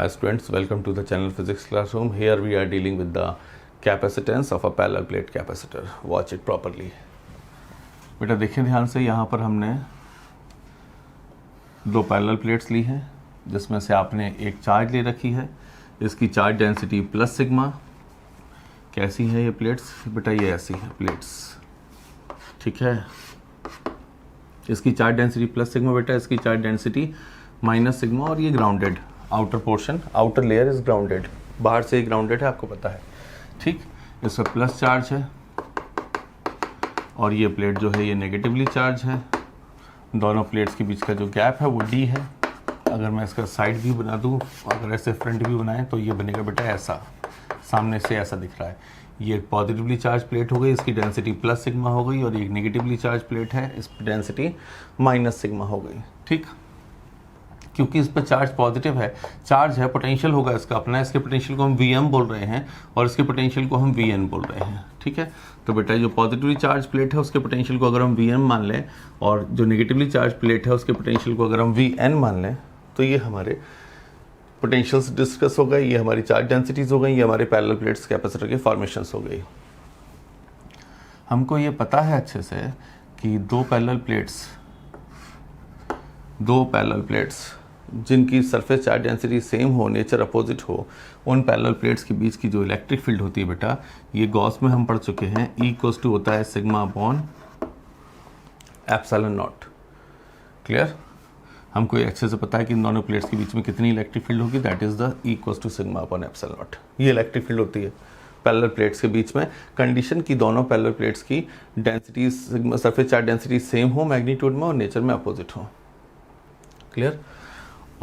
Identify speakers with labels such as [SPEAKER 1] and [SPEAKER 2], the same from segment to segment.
[SPEAKER 1] Hi students, welcome to the channel Physics Classroom. Here we are dealing with the capacitance of a parallel plate capacitor. Watch it properly. बेटा देखिए ध्यान से, यहाँ पर हमने दो पैरेलल प्लेट्स ली हैं जिसमें से आपने एक चार्ज ले रखी है. इसकी चार्ज डेंसिटी प्लस सिग्मा. कैसी है ये प्लेट्स? बेटा ये ऐसी है प्लेट्स, ठीक है. इसकी चार्ज डेंसिटी प्लस सिग्मा, बेटा इसकी चार्ज डेंसिटी माइनस सिग्मा. और ये grounded, outer portion, outer layer is grounded, बाहर से ही ग्राउंडेड है, आपको पता है, ठीक. इस पर प्लस चार्ज है और ये प्लेट जो है ये नेगेटिवली चार्ज है. दोनों प्लेट्स के बीच का जो गैप है वो डी है. अगर मैं इसका साइड व्यू बना दूँ, अगर ऐसे फ्रंट व्यू बनाएं तो ये बनेगा बेटा ऐसा, सामने से ऐसा दिख रहा है. ये पॉजिटिवली चार्ज प्लेट हो गई, इसकी डेंसिटी प्लस सिग्मा हो गई. और ये नेगेटिवली चार्ज प्लेट है, इस पर डेंसिटी माइनस सिग्मा हो गई, ठीक. क्योंकि इस पर चार्ज पॉजिटिव है, चार्ज है, पोटेंशियल होगा इसका अपना. इसके पोटेंशियल को हम Vm बोल रहे हैं और इसके पोटेंशियल को हम Vn बोल रहे हैं, ठीक है. तो बेटा जो पॉजिटिवली चार्ज प्लेट है उसके पोटेंशियल को अगर हम Vm मान लें और जो नेगेटिवली चार्ज प्लेट है उसके पोटेंशियल को अगर हम Vn मान लें तो ये हमारे पोटेंशियल्स डिस्कस हो गए, ये हमारी चार्ज डेंसिटीज हो गई, ये हमारे पैरेलल प्लेट्स कैपेसिटर के फॉर्मेशंस हो गई. हमको ये पता है अच्छे से कि दो पैरेलल प्लेट्स जिनकी सरफेस चार्ज डेंसिटी सेम हो, नेचर अपोजिट हो, उन पैरेलल प्लेट्स के बीच की जो इलेक्ट्रिक फील्ड होती है बेटा, ये गॉस में हम पढ़ चुके हैं, E = होता है sigma upon epsilon not. Clear? हमको ये अच्छे से पता है कि इन दोनों प्लेट्स के बीच में कितनी इलेक्ट्रिक फील्ड होगी, that is the E = sigma upon epsilon not. ये इलेक्ट्रिक फील्ड होती है पैरेलल प्लेट्स के बीच में. कंडीशन की दोनों पैरेलल प्लेट्स की density, surface charge density same हो मैग्नीट्यूड में और नेचर में अपोजिट हो. क्लियर?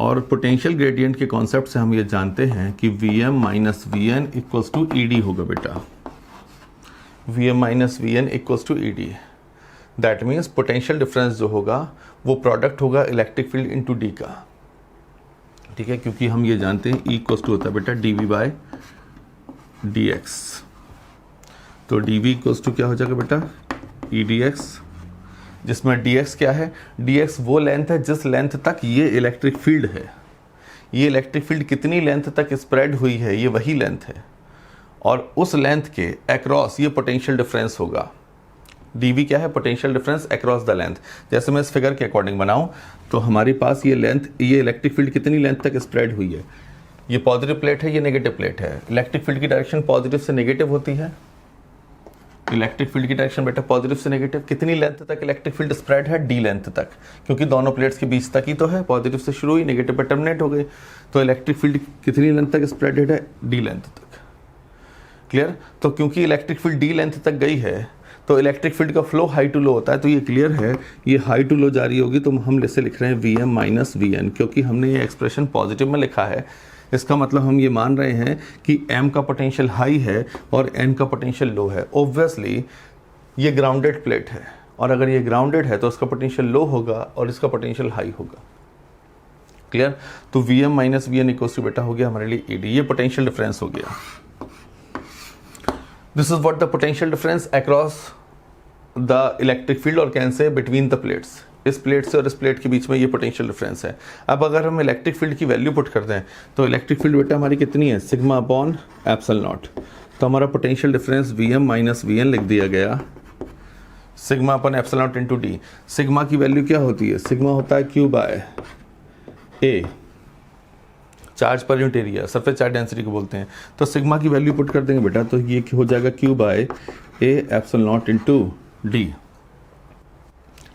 [SPEAKER 1] और पोटेंशियल ग्रेडियंट के कॉन्सेप्ट से हम ये जानते हैं कि Vm minus Vn equals to Ed होगा बेटा. Vm minus Vn equals to Ed. That means potential difference जो होगा वो प्रोडक्ट होगा इलेक्ट्रिक फील्ड इंटू डी का, ठीक है. क्योंकि हम ये जानते हैं E = होता है बेटा dV/dx. तो dV = क्या हो जाएगा बेटा? Edx, जिसमें dx क्या है? dx वो लेंथ है जिस लेंथ तक ये इलेक्ट्रिक फील्ड है. ये इलेक्ट्रिक फील्ड कितनी लेंथ तक स्प्रेड हुई है, ये वही लेंथ है. और उस लेंथ के अक्रॉस ये पोटेंशियल डिफरेंस होगा. dv क्या है? Potential difference across the length. जैसे मैं इस फिगर के अकॉर्डिंग बनाऊं तो हमारे पास ये लेंथ, ये इलेक्ट्रिक फील्ड कितनी लेंथ तक स्प्रेड हुई है. ये पॉजिटिव प्लेट है, ये नेगेटिव प्लेट है. इलेक्ट्रिक फील्ड की डायरेक्शन पॉजिटिव से नेगेटिव होती है. इलेक्ट्रिक फील्ड की डायरेक्शन बेटा पॉजिटिव से नेगेटिव. कितनी लेंथ तक इलेक्ट्रिक फील्ड स्प्रेड है? डी लेंथ तक, क्योंकि दोनों प्लेट्स के बीच तक ही तो है. पॉजिटिव से शुरू हुई, नेगेटिव पर टर्मिनेट हो गई. तो इलेक्ट्रिक फील्ड कितनी लेंथ तक स्प्रेडेड है? डी लेंथ तक. क्लियर? तो क्योंकि इलेक्ट्रिक फील्ड डी लेंथ तक गई है तो इलेक्ट्रिक फील्ड का फ्लो हाई टू लो होता है. तो ये क्लियर है, ये हाई टू लो जारी होगी. तो हम इसे लिख रहे हैं Vm माइनस Vn, क्योंकि हमने ये एक्सप्रेशन पॉजिटिव में लिखा है. इसका मतलब हम ये मान रहे हैं कि m का पोटेंशियल हाई है और n का पोटेंशियल लो है. ऑब्वियसली ये ग्राउंडेड प्लेट है और अगर ये ग्राउंडेड है तो उसका पोटेंशियल लो होगा और इसका पोटेंशियल हाई होगा. क्लियर? तो Vm minus Vn equals to बेटा हो गया हमारे लिए Ed. ये पोटेंशियल डिफरेंस हो गया. This is what the potential difference across the electric field और can say between the plates. इस प्लेट से और इस प्लेट के बीच में ये पोटेंशियल डिफरेंस है. अब अगर हम इलेक्ट्रिक फील्ड की वैल्यू पुट कर दें तो इलेक्ट्रिक फील्ड बेटा हमारी कितनी है? Sigma upon epsilon not. तो हमारा potential difference Vm minus Vn लिख दिया गया sigma upon epsilon not into D. Sigma की वैल्यू क्या होती है? सिग्मा होता है Q/A, charge per unit area, surface charge density को बोलते हैं. तो सिग्मा की वैल्यू पुट कर देंगे बेटा तो ये हो जाएगा Q/A epsilon not into D.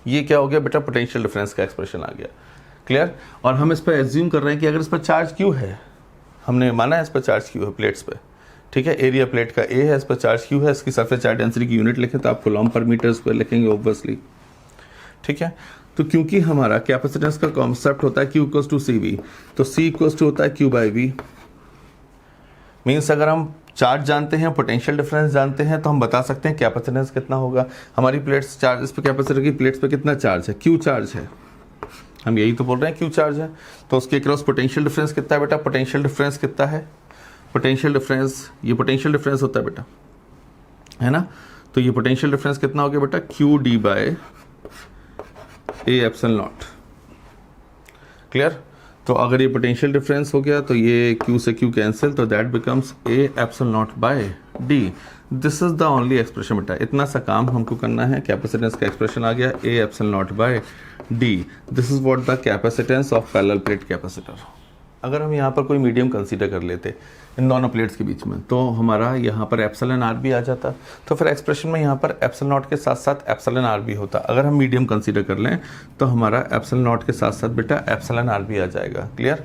[SPEAKER 1] ये क्या हो गया बेटा? पोटेंशियल डिफरेंस का एक्सप्रेशन आ गया. क्लियर? और हम इस पर एज्यूम कर रहे हैं कि अगर इस पर चार्ज Q है, हमने माना है इस पर चार्ज Q है प्लेट्स पे, ठीक है. एरिया प्लेट का A है, इस पर चार्ज Q है. इसकी सरफेस चार्ज डेंसिटी की यूनिट लिखें तो आप कूलॉम पर मीटर स्क्वायर लिखेंगे ऑब्वियसली, ठीक है. तो क्योंकि हमारा कैपेसिटेंस का कॉन्सेप्ट होता है Q = CV, तो C = होता है Q/V. मीन्स अगर हम चार्ज जानते हैं, पोटेंशियल डिफरेंस जानते हैं तो हम बता सकते हैं कैपेसिटेंस कितना होगा. हमारी प्लेट्स चार्ज, इस पे कैपेसिटर की प्लेट्स पे कितना चार्ज है? Q चार्ज है. हम यही तो बोल रहे हैं Q चार्ज है. तो उसके अक्रॉस पोटेंशियल डिफरेंस कितना है बेटा? पोटेंशियल डिफरेंस कितना है? पोटेंशियल डिफरेंस, ये पोटेंशियल डिफरेंस होता है बेटा, है ना. तो ये पोटेंशियल डिफरेंस कितना हो गया बेटा? QD/A epsilon not. क्लियर? तो तो अगर ये पोटेंशियल डिफरेंस हो गया तो ये Q से Q कैंसिल, तो that becomes A epsilon not by D। This is the only expression बेटा, इतना सा काम हमको करना है। कैपेसिटेंस का एक्सप्रेशन आ गया A epsilon not by D। This is what the capacitance of parallel plate capacitor. अगर हम यहाँ पर कोई मीडियम कंसीडर कर लेते इन दोनों प्लेट्स के बीच में, तो हमारा यहाँ पर एप्सिलॉन आर भी आ जाता, तो फिर एक्सप्रेशन में यहाँ पर एप्सिलॉन नॉट के साथ साथ एप्सिलॉन आर भी होता। अगर हम मीडियम कंसीडर कर लें तो हमारा एप्सिलॉन नॉट के साथ साथ बेटा एप्सिलॉन आर भी आ जाएगा। क्लियर?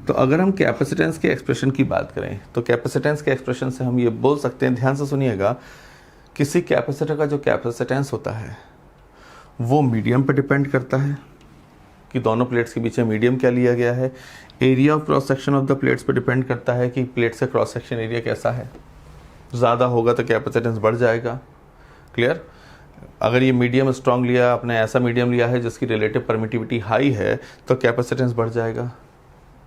[SPEAKER 1] तो अगर हम कैपेसिटेंस के एक्सप्रेशन की बात करें तो कैपेसिटेंस के एक्सप्रेशन से हम ये बोल सकते हैं, ध्यान से सुनिएगा, किसी कैपेसिटर का जो कैपेसिटेंस होता है वो मीडियम पर डिपेंड करता है कि दोनों प्लेट्स के बीच में मीडियम क्या लिया गया है। Area of cross section of the plates पर डिपेंड करता है कि प्लेट्स का क्रॉस सेक्शन एरिया कैसा है। ज़्यादा होगा तो कैपेसिटेंस बढ़ जाएगा। क्लियर? अगर ये मीडियम स्ट्रॉन्ग लिया, आपने ऐसा मीडियम लिया है जिसकी रिलेटिव परमिटिविटी हाई है, तो कैपेसिटेंस बढ़ जाएगा।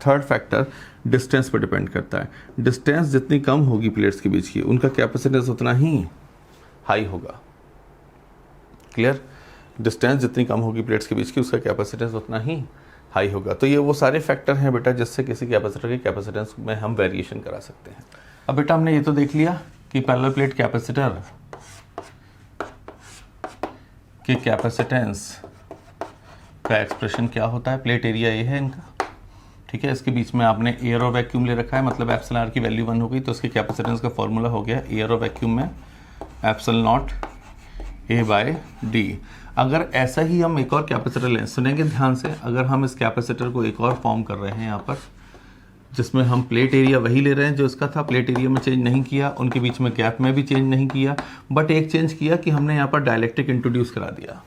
[SPEAKER 1] थर्ड फैक्टर डिस्टेंस पर डिपेंड करता है। डिस्टेंस जितनी कम होगी प्लेट्स के बीच की, उनका कैपेसिटेंस उतना ही हाई होगा। क्लियर? डिस्टेंस जितनी कम होगी प्लेट्स के बीच की, उसका कैपेसिटेंस उतना ही हाई होगा। तो ये वो सारे फैक्टर हैं बेटा जिससे किसी कैपेसिटर के कैपेसिटेंस में हम वेरिएशन करा सकते हैं। अब बेटा हमने ये तो देख लिया कि पैरेलल प्लेट कैपेसिटर के कैपेसिटेंस का एक्सप्रेशन क्या होता है। प्लेट एरिया ये है इनका, ठीक है। इसके बीच में आपने एयर और वैक्यूम ले रखा है, मतलब एप्सिलॉन आर की वैल्यू 1 हो गई, तो इसके कैपेसिटेंस का फॉर्मूला हो गया एयर और वैक्यूम में epsilon not A by D। अगर ऐसा ही हम एक और कैपेसिटर लें, सुनेंगे ध्यान से, अगर हम इस कैपेसिटर को एक और फॉर्म कर रहे हैं यहाँ पर, जिसमें हम प्लेट एरिया वही ले रहे हैं जो इसका था, प्लेट एरिया में चेंज नहीं किया, उनके बीच में गैप में भी चेंज नहीं किया, बट एक चेंज किया कि हमने यहाँ पर डायलेक्ट्रिक इंट्रोड्यूस करा दिया,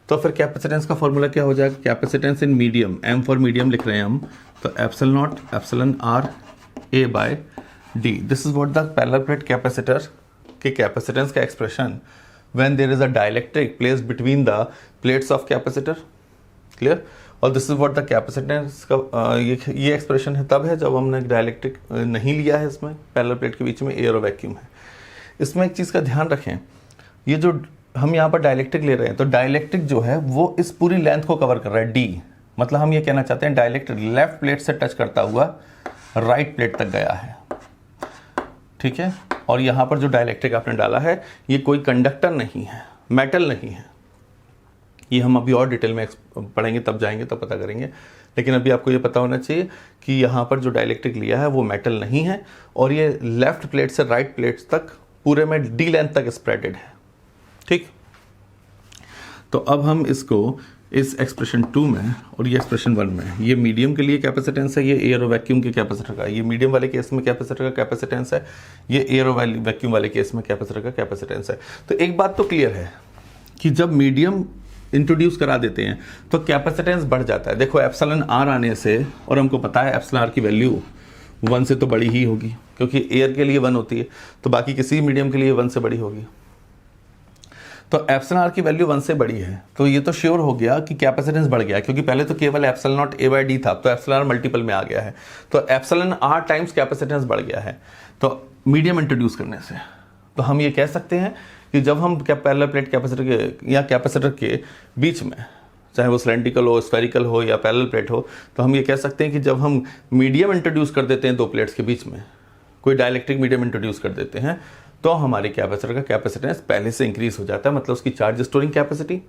[SPEAKER 1] तो फिर कैपेसिटेंस का फॉर्मूला क्या हो जाएगा। Capacitance in medium, M for medium लिख रहे हैं हम, तो epsilon not epsilon R A by D। This is what the parallel plate capacitor के कैपेसिटेंस का expression when there is a dielectric placed between the plates of capacitor। clear? और this is what the capacitance का ये expression है तब है जब हमने डायलेक्ट्रिक नहीं लिया है, इसमें पैरेलल प्लेट के बीच में एयर और वैक्यूम है। इसमें एक चीज़ का ध्यान रखें, ये जो हम यहाँ पर डायलेक्ट्रिक ले रहे हैं, तो डायलेक्ट्रिक जो है वो इस पूरी लेंथ को कवर कर रहा है D। मतलब हम ये कहना चाहते हैं डायलेक्ट्रिक लेफ्ट प्लेट से टच करता हुआ राइट प्लेट तक गया है, ठीक है। और यहाँ पर जो डायलेक्ट्रिक आपने डाला है ये कोई कंडक्टर नहीं है, मेटल नहीं है। ये हम अभी और डिटेल में पढ़ेंगे, तब जाएंगे तब पता करेंगे, लेकिन अभी आपको ये पता होना चाहिए कि यहाँ पर जो डायलेक्ट्रिक लिया है वो मेटल नहीं है, और ये लेफ्ट प्लेट से राइट प्लेट तक पूरे में D लेंथ तक स्प्रेडेड है, ठीक। तो अब हम इसको इस एक्सप्रेशन 2 में और ये एक्सप्रेशन 1 में, ये मीडियम के लिए कैपेसिटेंस है, ये एयर और वैक्यूम के कैपेसिटर का, ये मीडियम वाले केस में कैपेसिटर का कैपेसिटेंस है, ये एयर और वैक्यूम वाले केस में कैपेसिटर का कैपेसिटेंस है। तो एक बात तो क्लियर है कि जब मीडियम इंट्रोड्यूस करा देते हैं तो कैपेसिटेंस बढ़ जाता है। देखो एप्सिलॉन आर आने से, और हमको पता है एप्सिलॉन आर की वैल्यू 1 से तो बड़ी ही होगी, क्योंकि एयर के लिए 1 होती है, तो बाकी किसी मीडियम के लिए 1 से बड़ी होगी। तो एप्सिलॉन आर की वैल्यू 1 से बड़ी है, तो ये तो श्योर हो गया कि कैपेसिटेंस बढ़ गया, क्योंकि पहले तो केवल epsilon not A by D था, तो एप्सिलॉन आर मल्टीपल में आ गया है, तो एप्सिलॉन आर टाइम्स कैपेसिटेंस बढ़ गया है। तो मीडियम इंट्रोड्यूस करने से तो हम ये कह सकते हैं कि जब हम पैरेलल प्लेट कैपेसिटर के या कैपेसिटर के बीच में, चाहे वो सिलेंड्रिकल हो, स्फेरिकल हो या पैरेलल प्लेट हो, तो हम ये कह सकते हैं कि जब हम मीडियम इंट्रोड्यूस कर देते हैं दो प्लेट्स के बीच में, कोई डायलेक्ट्रिक मीडियम इंट्रोड्यूस कर देते हैं, तो हमारे कैपेसिटर का कैपेसिटेंस पहले से इंक्रीज हो जाता है, मतलब उसकी चार्ज स्टोरिंग कैपेसिटी,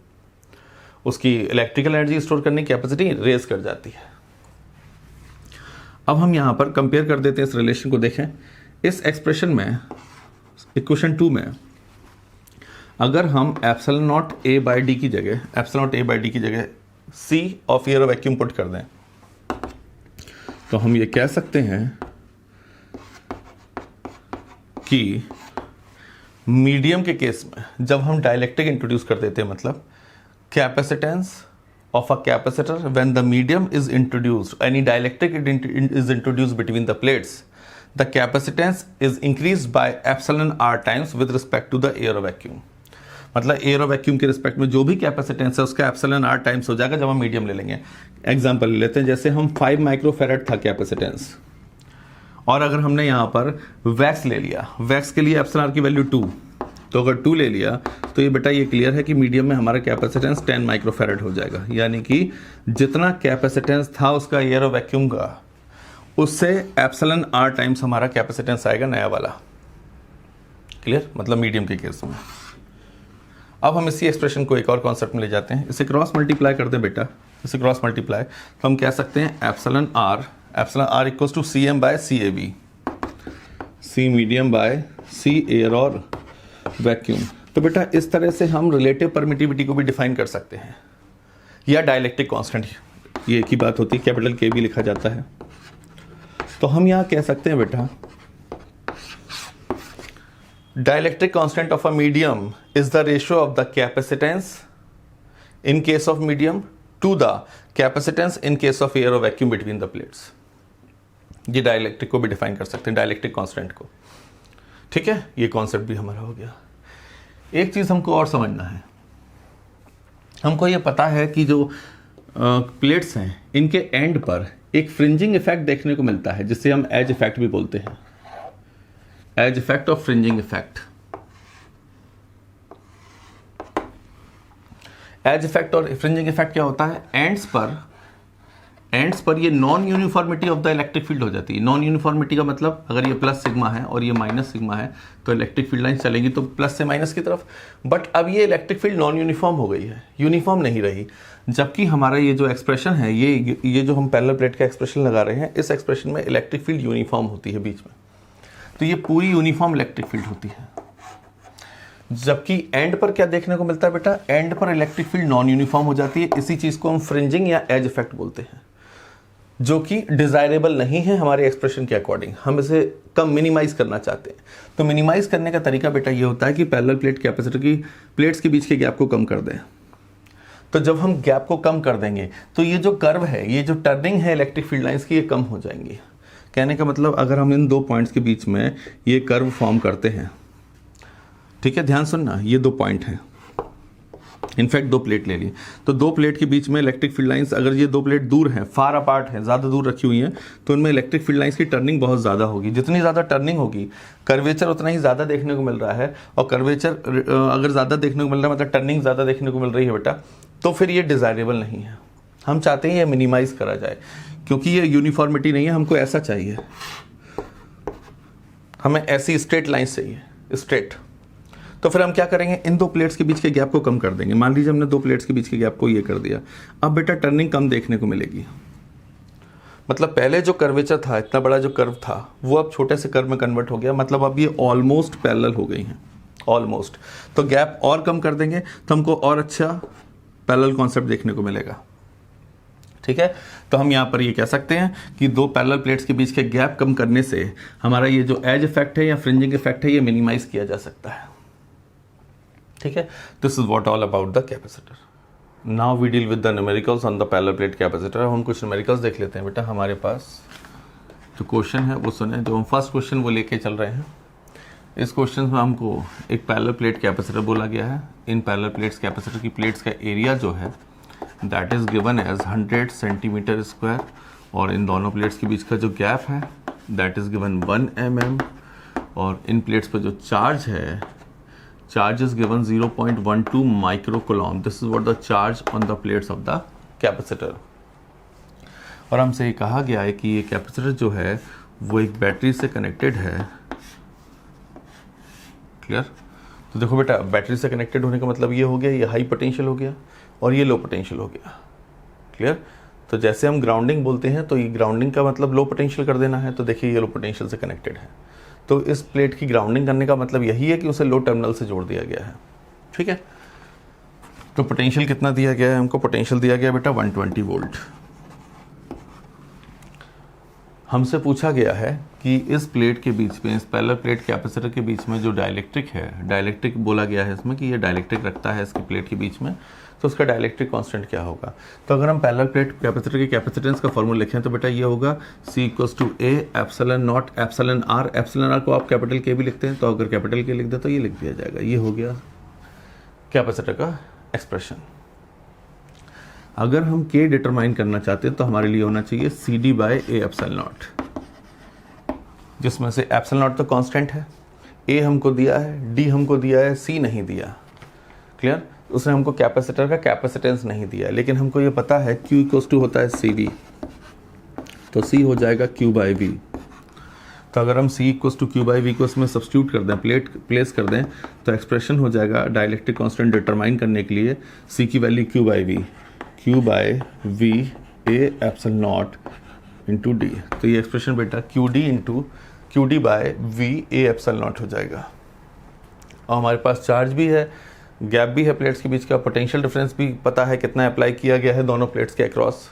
[SPEAKER 1] उसकी इलेक्ट्रिकल एनर्जी स्टोर करने की कैपेसिटी रेज कर जाती है। अब हम यहाँ पर कंपेयर कर देते हैं इस रिलेशन को। देखें इस एक्सप्रेशन में, इक्वेशन 2 में, अगर हम epsilon not A by D की जगह, epsilon not A by D की जगह C ऑफ एयर और वैक्यूम पुट कर दें, तो हम ये कह सकते हैं कि मीडियम के केस में जब हम डायलेक्ट्रिक इंट्रोड्यूस कर देते हैं, मतलब capacitance of a capacitor when the medium is introduced, any dielectric is introduced between the plates, the capacitance is increased by epsilon r times with respect to the air और vacuum. मतलब air और vacuum के respect में जो भी capacitance है उसका epsilon r times हो जाएगा जब हम मीडियम ले लेंगे। एग्जांपल ले लेते हैं, जैसे हम 5 माइक्रोफेरेड था कैपेसिटेंस, और अगर हमने यहाँ पर वैक्स ले लिया, वैक्स के लिए एप्सिलॉन आर की वैल्यू 2, तो अगर 2 ले लिया तो ये बेटा ये क्लियर है कि मीडियम में हमारा कैपेसिटेंस 10 माइक्रोफैरड हो जाएगा, यानी कि जितना कैपेसिटेंस था उसका एयर और वैक्यूम का, उससे एप्सिलॉन आर टाइम्स हमारा कैपेसिटेंस आएगा नया वाला। क्लियर, मतलब मीडियम के केस में। अब हम इसी एक्सप्रेशन को एक और कॉन्सेप्ट में ले जाते हैं, इसे क्रॉस मल्टीप्लाई कर दें बेटा, इसे क्रॉस मल्टीप्लाई, तो हम कह सकते हैं epsilon r equals to C M by C A B, C medium by C air और वैक्यूम। तो बेटा इस तरह से हम रिलेटिव परमिटिविटी को भी डिफाइन कर सकते हैं, या डाइलेक्ट्रिक कांस्टेंट, ये एक ही बात होती है, कैपिटल के भी लिखा जाता है। तो हम यहां कह सकते हैं बेटा dielectric constant of a medium is the ratio of the capacitance in case of medium to the capacitance in case of air और वैक्यूम बिटवीन द प्लेट्स। ये डाइलेक्ट्रिक को भी डिफाइन कर सकते हैं, डाइलेक्ट्रिक कांस्टेंट को। ठीक है, ये कॉन्सेप्ट भी हमारा हो गया। एक चीज हमको और समझना है, हमको ये पता है कि जो प्लेट्स हैं इनके एंड पर एक फ्रिंजिंग इफेक्ट देखने को मिलता है, जिसे हम एज इफेक्ट भी बोलते हैं, एज इफेक्ट और फ्रिंजिंग इफेक्ट। एज इफेक्ट और फ्रिंजिंग इफेक्ट क्या होता है, एंड्स पर ये non uniformity of the electric field हो जाती है। नॉन यूनिफॉर्मिटी का मतलब अगर ये प्लस सिग्मा है और ये माइनस सिग्मा है तो इलेक्ट्रिक फील्ड लाइन चलेगी तो प्लस से माइनस की तरफ। बट अब ये इलेक्ट्रिक फील्ड नॉन यूनिफॉर्म हो गई है, यूनिफॉर्म नहीं रही। जबकि हमारा ये जो एक्सप्रेशन है, ये जो हम पैरेलल प्लेट का एक्सप्रेशन लगा रहे हैं, इस एक्सप्रेशन में इलेक्ट्रिक फील्ड यूनिफॉर्म होती है बीच में, तो ये पूरी यूनिफॉर्म इलेक्ट्रिक फील्ड होती है। जबकि एंड पर क्या देखने को मिलता है बेटा, एंड पर इलेक्ट्रिक फील्ड नॉन यूनिफॉर्म हो जाती है। इसी चीज को हम फ्रिंजिंग या एज इफेक्ट बोलते हैं, जो कि डिजायरेबल नहीं है हमारे एक्सप्रेशन के अकॉर्डिंग। हम इसे कम मिनिमाइज करना चाहते हैं। तो मिनिमाइज करने का तरीका बेटा ये होता है कि पैरेलल प्लेट कैपेसिटर की प्लेट्स के बीच के गैप को कम कर दें। तो जब हम गैप को कम कर देंगे तो ये जो कर्व है, ये जो टर्निंग है इलेक्ट्रिक फील्ड लाइंस की, ये कम हो जाएंगी। कहने का मतलब अगर हम इन दो पॉइंट्स के बीच में ये कर्व फॉर्म करते हैं, ठीक है, ध्यान सुनना, ये दो पॉइंट हैं, इनफैक्ट दो प्लेट ले ली, तो दो प्लेट के बीच में इलेक्ट्रिक फील्ड लाइंस, अगर ये दो प्लेट दूर हैं, फार अपार्ट है, ज़्यादा दूर रखी हुई हैं, तो इनमें इलेक्ट्रिक फील्ड लाइंस की टर्निंग बहुत ज़्यादा होगी। जितनी ज़्यादा टर्निंग होगी, कर्वेचर उतना ही ज़्यादा देखने को मिल रहा है, और कर्वेचर अगर ज़्यादा देखने को मिल रहा है, मतलब टर्निंग ज़्यादा देखने को मिल रही है बेटा, तो फिर ये डिज़ायरेबल नहीं है। हम चाहते हैं ये मिनिमाइज करा जाए, क्योंकि ये यूनिफॉर्मिटी नहीं है, हमको ऐसा चाहिए, हमें ऐसी स्ट्रेट लाइंस चाहिए, स्ट्रेट। तो फिर हम क्या करेंगे, इन दो प्लेट्स के बीच के गैप को कम कर देंगे। मान लीजिए हमने दो प्लेट्स के बीच के गैप को ये कर दिया, अब बेटा टर्निंग कम देखने को मिलेगी। मतलब पहले जो कर्वेचर था, इतना बड़ा जो कर्व था, वो अब छोटे से कर्व में कन्वर्ट हो गया, मतलब अब ये ऑलमोस्ट पैरेलल हो गई हैं, ऑलमोस्ट। तो गैप और कम कर देंगे तो हमको और अच्छा पैरेलल कॉन्सेप्ट देखने को मिलेगा। ठीक है, तो हम यहाँ पर ये कह सकते हैं कि दो पैरेलल प्लेट्स के बीच के गैप कम करने से हमारा ये जो एज इफेक्ट है या फ्रिंजिंग इफेक्ट है, ये मिनिमाइज किया जा सकता है। ठीक है, this is what all about the capacitor. Now we deal with the numericals on the parallel plate capacitor. हम कुछ न्यूमेरिकल्स देख लेते हैं बेटा। हमारे पास जो क्वेश्चन है वो सुने, जो हम फर्स्ट क्वेश्चन वो लेके चल रहे हैं। इस क्वेश्चन में हमको एक पैरेलल प्लेट कैपेसिटर बोला गया है। इन पैरेलल प्लेट्स कैपेसिटर की प्लेट्स का एरिया जो है that is given as 100 centimetre square, और इन दोनों प्लेट्स के बीच का जो गैप है दैट इज गिवन 1 mm, और इन प्लेट्स पर जो चार्ज है, charge is given 0.12 microcoulomb. This is what the charge on the plates of the capacitor. और हमसे ये कहा गया है कि ये कैपेसिटर जो है वो एक बैटरी से कनेक्टेड है। क्लियर? तो देखो बेटा, बैटरी से कनेक्टेड होने का मतलब ये हो गया, ये हाई पोटेंशियल हो गया और ये लो पोटेंशियल हो गया। क्लियर? तो जैसे हम ग्राउंडिंग बोलते हैं, तो ये ग्राउंडिंग का मतलब लो पोटेंशियल कर देना है। तो देखिए ये लो पोटेंशियल से कनेक्टेड है, तो इस प्लेट की ग्राउंडिंग करने का मतलब यही है कि उसे लो टर्मिनल से जोड़ दिया गया है। ठीक है, तो पोटेंशियल कितना दिया गया है हमको? पोटेंशियल दिया गया बेटा 120 वोल्ट। हमसे पूछा गया है कि इस प्लेट के बीच में, इस पैरेलल प्लेट कैपेसिटर के बीच में जो डाइलेक्ट्रिक है, डाइलेक्ट्रिक बोला गया है इसमें कि ये डाइलेक्ट्रिक रखता है इसकी प्लेट के बीच में, तो उसका डाइलेक्ट्रिक कांस्टेंट क्या होगा? तो अगर हम पैरेलल प्लेट कैपेसिटर के कैपेसिटेंस का फॉर्मूला लिखें तो बेटा ये होगा C = A epsilon not epsilon R। Epsilon R को आप कैपिटल K भी लिखते हैं, तो अगर कैपिटल K लिख दे तो ये लिख दिया जाएगा। ये हो गया कैपेसिटर का एक्सप्रेशन। अगर हम K डिटरमाइन करना चाहते हैं तो हमारे लिए होना चाहिए CD/A एप्सिलॉन नॉट, जिसमें से एप्सिलॉन नॉट तो कांस्टेंट है, ए हमको दिया है, डी हमको दिया है, सी नहीं दिया। क्लियर? उसने हमको कैपेसिटर का कैपेसिटेंस नहीं दिया, लेकिन हमको ये पता है Q इक्वल्स टू होता है CV, तो C हो जाएगा Q बाई V। तो अगर हम C equals to Q by V को इसमें सब्स्टिट्यूट कर दें, प्लेस कर दें, तो एक्सप्रेशन हो जाएगा डाइलेक्ट्रिक कांस्टेंट डिटरमाइन करने के लिए C की value Q by V, Q by V A epsilon not into D. तो ये एक्सप्रेशन बेटा Q D by V A epsilon not हो जाएगा। और हमारे पास चार्ज भी है, गैप भी है प्लेट्स के बीच का, पोटेंशियल डिफरेंस भी पता है कितना अप्लाई किया गया है दोनों प्लेट्स के अक्रॉस।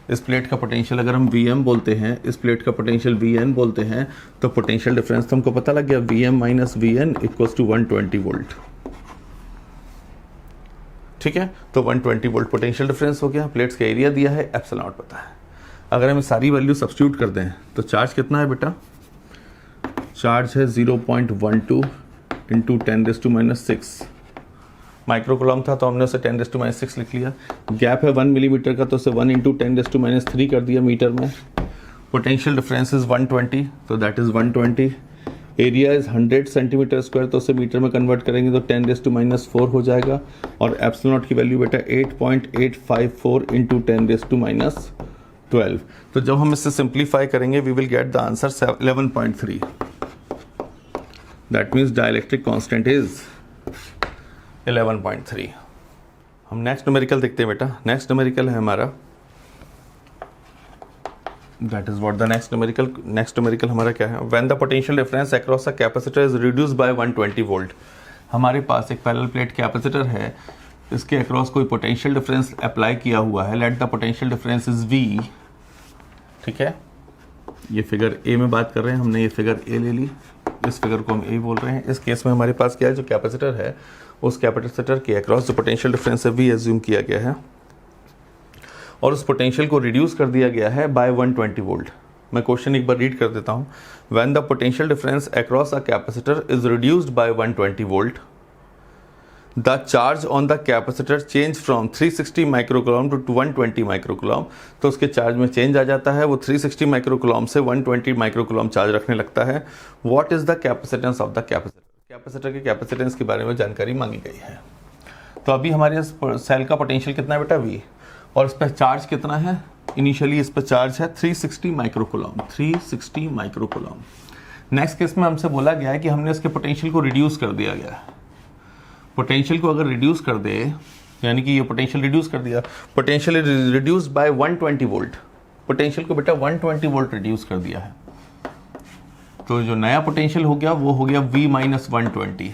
[SPEAKER 1] इस प्लेट का पोटेंशियल अगर हम Vm बोलते हैं, इस प्लेट का पोटेंशियल Vn बोलते हैं, तो पोटेंशियल डिफरेंस तो हमको पता लग गया, Vm minus Vn equals to 120 volt. ठीक है, तो 120 वोल्ट पोटेंशियल डिफरेंस हो गया। प्लेट्स का एरिया दिया है, एप्सिलॉन नॉट पता है। अगर हम सारी वैल्यू सब्स्टिट्यूट कर दें तो चार्ज कितना है बेटा? चार्ज है 0.12 इंटू 10⁻⁻⁶ माइक्रोकुलम था, तो हमने उसे 10⁻⁶ लिख लिया। गैप है 1 मिलीमीटर का, तो उसे 1 इंटू 10⁻³ कर दिया मीटर में। पोटेंशियल डिफरेंस इज 120, तो that is 120। Area is 100 centimetre square, तो उसे मीटर में कन्वर्ट करेंगे तो 10⁻⁴ हो जाएगा। और एप्सिलॉन नॉट की वैल्यू बेटा 8.854 इंटू 10⁻12। तो जब हम इससे सिंप्लीफाई करेंगे we will get the answer 11.3। That means dielectric constant is 11.3। हम नेक्स्ट न्यूमेरिकल देखते हैं बेटा। नेक्स्ट न्यूमेरिकल है हमारा, that is what the next numerical हमारा क्या है? When the potential difference across a capacitor is reduced by 120 volt. हमारे पास एक पैरेलल प्लेट कैपेसिटर है, इसके अक्रॉस कोई पोटेंशियल डिफरेंस अप्लाई किया हुआ है, let the potential difference is V। ठीक है, ये फिगर ए में बात कर रहे हैं, हमने ये फिगर ए ले ली, इस फिगर को हम ए बोल रहे हैं। इस केस में हमारे पास क्या है, जो कैपेसिटर है उस कैपेसिटर के अक्रॉस जो पोटेंशियल डिफरेंस है V एज्यूम किया गया है, और उस पोटेंशियल को रिड्यूस कर दिया गया है बाय 120 वोल्ट। मैं क्वेश्चन एक बार रीड कर देता हूँ। When the potential difference across a capacitor is reduced by 120 volt, the charge on the capacitor change from 360 microcoulomb to 120 microcoulomb. तो उसके चार्ज में चेंज आ जाता है, वो 360 माइक्रोकूलम से 120 माइक्रोकूलम चार्ज रखने लगता है। What is the capacitance of the capacitor? Capacitor के कैपेसिटेंस के बारे में जानकारी मांगी गई है। तो अभी हमारे सेल का पोटेंशियल कितना है बेटा? V। और इस पर चार्ज कितना है? इनिशियली इस पर चार्ज है 360 माइक्रोकूलम, 360 माइक्रोकूलम। नेक्स्ट केस में हमसे बोला गया है कि हमने इसके पोटेंशियल को रिड्यूस कर दिया गया है। पोटेंशियल को अगर रिड्यूस कर दे, यानी कि ये पोटेंशियल रिड्यूस कर दिया, potential reduced by 120 volt. Potential को बेटा 120 वोल्ट रिड्यूस कर दिया है, तो जो नया पोटेंशियल हो गया वो हो गया V माइनस 120।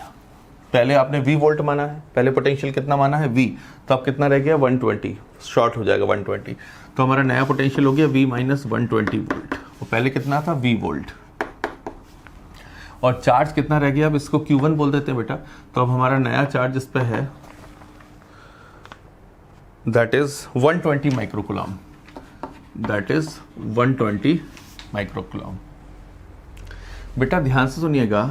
[SPEAKER 1] पहले आपने V वोल्ट माना है, पहले पोटेंशियल कितना माना है V, तो अब कितना रह गया 120, शॉर्ट हो जाएगा 120। तो हमारा नया पोटेंशियल हो गया V माइनस 120 वोल्ट। वो पहले कितना था? V volt. और चार्ज कितना रह गया? अब इसको Q1 बोल देते हैं बेटा। तो अब हमारा नया चार्ज इस पे है, that is 120 microcoulomb, that is 120 microcoulomb. बेटा ध्यान से सुनिएगा,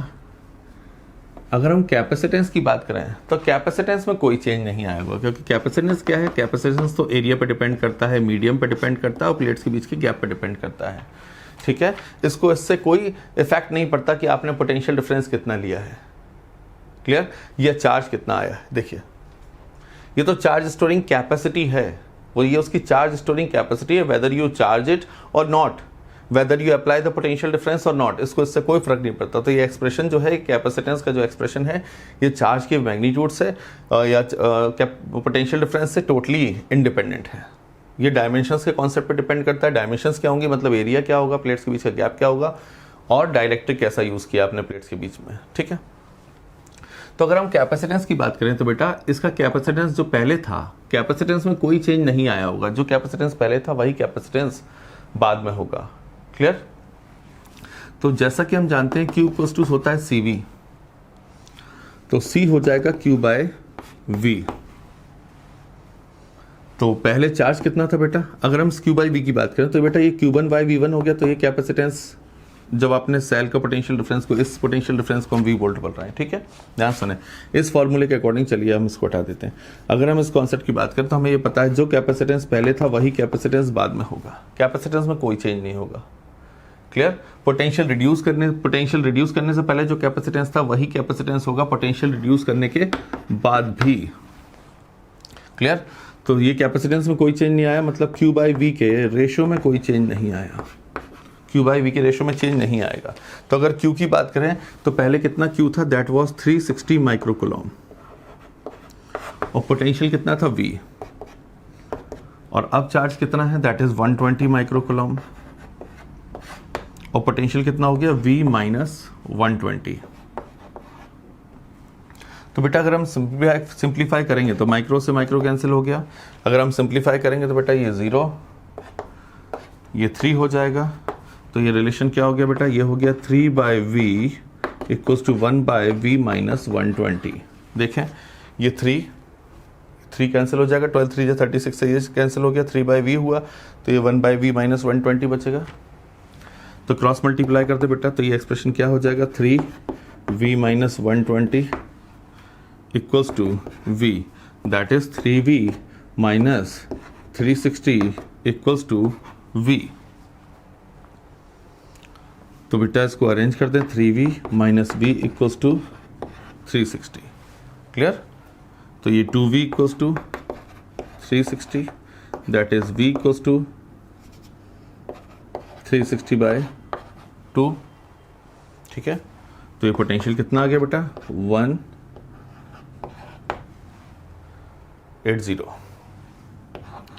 [SPEAKER 1] अगर हम कैपेसिटेंस की बात करें तो कैपेसिटेंस में कोई चेंज नहीं आएगा, क्योंकि कैपेसिटेंस क्या है? कैपेसिटेंस तो एरिया पे डिपेंड करता है, मीडियम पे डिपेंड करता है, और प्लेट्स के बीच के गैप पे डिपेंड करता है। ठीक है, इसको इससे कोई इफेक्ट नहीं पड़ता कि आपने पोटेंशियल डिफरेंस कितना लिया है। क्लियर? ये चार्ज कितना आया है, देखिए ये तो चार्ज स्टोरिंग कैपेसिटी है, वो ये उसकी चार्ज स्टोरिंग कैपेसिटी है, वेदर यू चार्ज इट और not, whether you apply the potential difference और नॉट, इसको इससे कोई फर्क नहीं पड़ता। तो ये एक्सप्रेशन जो है कैपेसिटेंस का जो एक्सप्रेशन है, ये चार्ज के मैग्नीट्यूड से या पोटेंशियल डिफरेंस से टोटली इंडिपेंडेंट है। ये डायमेंशंस के कॉन्सेप्ट पे डिपेंड करता है। डायमेंशंस क्या होंगी, मतलब एरिया क्या होगा, प्लेट्स के बीच का गैप क्या होगा, और डाइलेक्ट्रिक कैसा यूज किया आपने प्लेट्स के बीच में। ठीक है, तो अगर हम कैपेसिटेंस की बात करें तो बेटा इसका कैपेसिटेंस जो पहले था, कैपेसिटेंस में कोई चेंज नहीं आया होगा। जो कैपेसिटेंस पहले था वही कैपेसिटेंस बाद में होगा। क्लियर? तो जैसा कि हम जानते हैं Q इक्वल्स टू होता है CV, तो C हो जाएगा Q बाय V। तो पहले चार्ज कितना था बेटा? अगर हम Q बाई V की बात करें तो बेटा ये Q1 बाई V1 हो गया। तो ये कैपेसिटेंस, जब आपने सेल का पोटेंशियल डिफरेंस को, इस पोटेंशियल डिफरेंस को हम V वोल्ट बोल रहे हैं। ठीक है, ध्यान सुने, इस फॉर्मूले के अकॉर्डिंग चलिए हम इसको हटा देते हैं। अगर हम इस कॉन्सेप्ट की बात करें तो हमें ये पता है जो कैपेसिटेंस पहले था वही कैपेसिटेंस बाद में होगा। कैपेसिटेंस में कोई चेंज नहीं होगा। क्लियर। पोटेंशियल रिड्यूस करने से पहले जो कैपेसिटेंस था वही कैपेसिटेंस होगा पोटेंशियल रिड्यूस करने के बाद भी। क्लियर। तो ये कैपेसिटेंस में कोई चेंज नहीं आया, मतलब Q बाई V के रेशो में कोई चेंज नहीं आया, Q बाई V के रेशो में चेंज नहीं आएगा। तो अगर Q की बात करें तो पहले कितना Q था, दैट वाज 360 माइक्रोकूलम, और पोटेंशियल कितना था V, और अब चार्ज कितना है, दैट इज 120 माइक्रोकूलम, और पोटेंशियल कितना हो गया V माइनस 120। तो बेटा अगर हम सिंप्लीफाई करेंगे तो माइक्रो से माइक्रो कैंसिल हो गया, अगर हम सिंप्लीफाई करेंगे तो बेटा ये 0, ये 3 हो जाएगा। तो ये रिलेशन क्या हो गया बेटा, ये हो गया 3 by V equals to 1 by V minus 120। देखें ये 3 कैंसिल हो जाएगा, 12 3 36 से ये कैंसिल हो गया, 3 बाई वी हुआ, तो ये 1 बाई वी माइनस 120 बचेगा। तो क्रॉस मल्टीप्लाई करते बेटा, तो ये एक्सप्रेशन क्या हो जाएगा, 3v minus 120 equals to v, that is 3v minus 360 equals to v। तो बेटा इसको अरेंज कर दें, 3v minus v equals to 360। Clear. तो ये 2v equals to 360, that is v equals to 360 by 2। ठीक है। तो ये पोटेंशियल कितना आ गया बेटा, 180।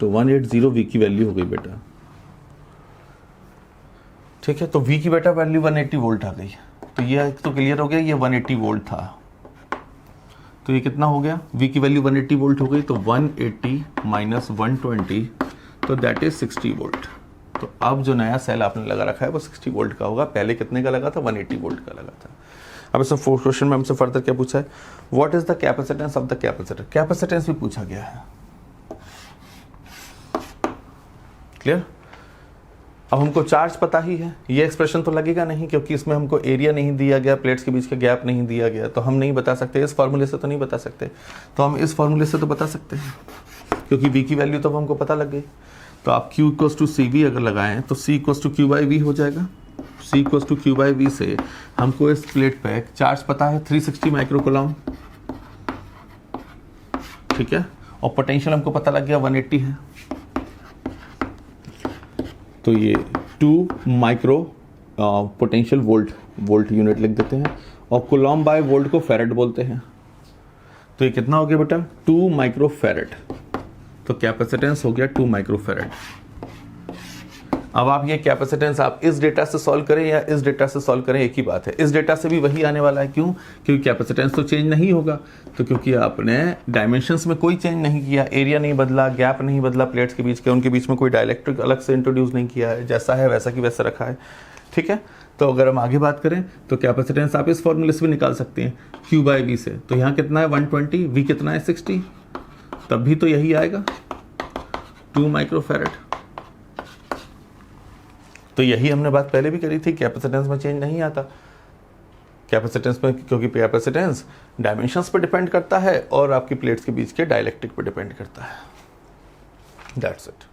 [SPEAKER 1] तो 180 V की वैल्यू हो गई बेटा। ठीक है। तो V की बेटा वैल्यू 180 वोल्ट आ गई। तो ये तो क्लियर हो गया, ये 180 वोल्ट था। तो ये कितना हो गया, V की वैल्यू 180 वोल्ट हो गई। तो 180 माइनस 120, तो दैट इज 60 वोल्ट। तो अब जो नया सेल आपने लगा रखा है वो 60 वोल्ट का होगा, पहले कितने का लगा था, 180 वोल्ट का लगा था। अब इसमें फोर्थ क्वेश्चन में हमसे फर्दर क्या पूछा है, what is the capacitance of the capacitor. Capacitance भी पूछा गया है। क्लियर। अब हमको चार्ज पता ही है, ये एक्सप्रेशन तो लगेगा नहीं क्योंकि इसमें हमको एरिया नहीं दिया गया, प्लेट्स के बीच का गैप नहीं दिया गया, तो हम नहीं बता सकते, इस फॉर्मूले से तो नहीं बता सकते। तो हम इस फॉर्मूले से तो बता सकते हैं क्योंकि V की वैल्यू तो हमको पता लग गई। तो आप Q इक्वल्स टू CV अगर लगाएं तो C equals to Q by V हो जाएगा। C equals to Q by V से हमको इस प्लेट पे चार्ज पता है 360 माइक्रोकूलम। ठीक है। और पोटेंशियल हमको पता लग गया 180 है। तो ये 2 माइक्रो पोटेंशियल वोल्ट यूनिट लिख देते हैं, और कूलम बाय वोल्ट को फेरेड बोलते हैं। तो ये कितना हो गया बेटा, 2 माइक्रो फेरेड। तो कैपेसिटेंस हो गया 2 माइक्रो फेरेड। अब आप ये कैपेसिटेंस आप इस डेटा से सॉल्व करें या इस डेटा से सॉल्व करें, एक ही बात है। इस डेटा से भी वही आने वाला है। क्यों, क्योंकि कैपेसिटेंस तो चेंज नहीं होगा। तो क्योंकि आपने डायमेंशंस में कोई चेंज नहीं किया, एरिया नहीं बदला, गैप नहीं बदला प्लेट्स के बीच के, उनके बीच में कोई डाइलेक्ट्रिक अलग से इंट्रोड्यूस नहीं किया है, जैसा है वैसा की वैसा रखा है। ठीक है। तो अगर हम आगे बात करें तो कैपेसिटेंस आप इस फॉर्मूले से भी निकाल सकते हैं, Q बाई V से। तो यहाँ कितना है 120, V कितना है 60, तब भी तो यही आएगा 2 माइक्रो फेरेड। तो यही हमने बात पहले भी करी थी, कैपेसिटेंस में चेंज नहीं आता। कैपेसिटेंस में, क्योंकि कैपेसिटेंस डायमेंशंस पर डिपेंड करता है और आपकी प्लेट्स के बीच के डाइलेक्ट्रिक पर डिपेंड करता है। That's it.